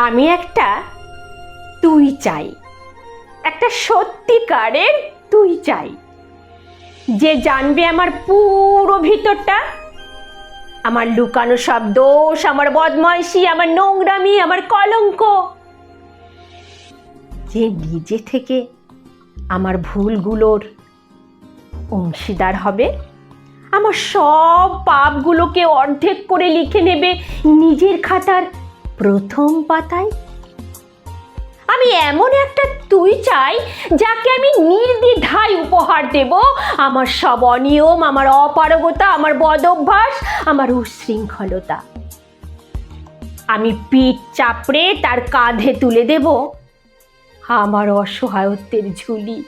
আমি একটা তুই চাই, একটা সত্যিকারের তুই চাই, যে জানবে আমার পুরো ভিতরটা, আমার লুকানো সব দোষ, আমার বদমাইশি, আমার নোংরামি, আমার কলঙ্ক, যে নিজে থেকে আমার ভুলগুলোর অংশীদার হবে, আমার সব পাপগুলোকে অর্ধেক করে লিখে নেবে নিজের খাতার প্রথম পাতায়। আমি এমন একটা তুই চাই যাকে আমি নির্দ্বিধায় উপহার দেব আমার সব অনিয়ম, আমার অপারগতা, আমার বদঅভ্যাস, আমার উচ্ছৃঙ্খলতা। আমি পিঠ চাপড়ে তার কাঁধে তুলে দেব আমার অসহায়ত্বের ঝুলি,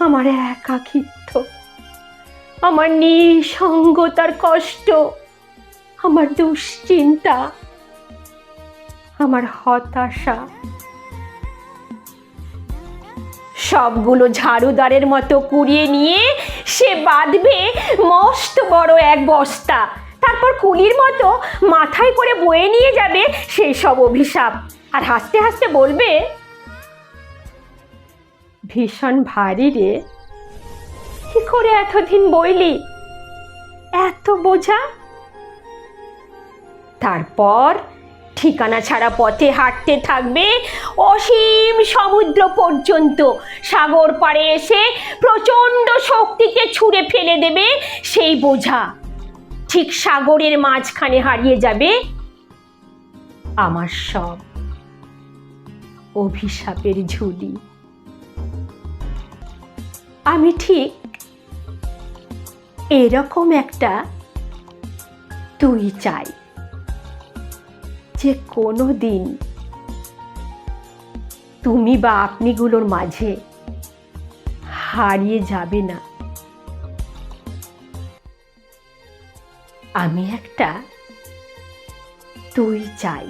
আমার একাকিত্ব, আমার নিঃসঙ্গতার কষ্ট, আমার দুশ্চিন্তা, আমার হতাশা। সবগুলো ঝাড়ুদারের মতো কুড়িয়ে নিয়ে সে বাঁধবে মস্ত বড় এক বস্তা, তারপর কুলির মতো মাথায় করে বয়ে নিয়ে যাবে সেই সব অভিশাপ, আর হাসতে হাসতে বলবে, ভীষণ ভারী রে, কি করে এতদিন বইলি এত বোঝা। তারপর ঠিকানা ছাড়া পথে হাঁটতে থাকবে অসীম সমুদ্র পর্যন্ত, সাগর পাড়ে এসে প্রচণ্ড শক্তিতে ছুঁড়ে ফেলে দেবে সেই বোঝা, ঠিক সাগরের মাঝখানে হারিয়ে যাবে আমার সব অভিশাপের ঝুলি। আমি ঠিক এরকম একটা তুই চাই, যে কোনো দিন তুমি বা আপনিগুলোর মাঝে হারিয়ে যাবে না। আমি একটা তুই চাই।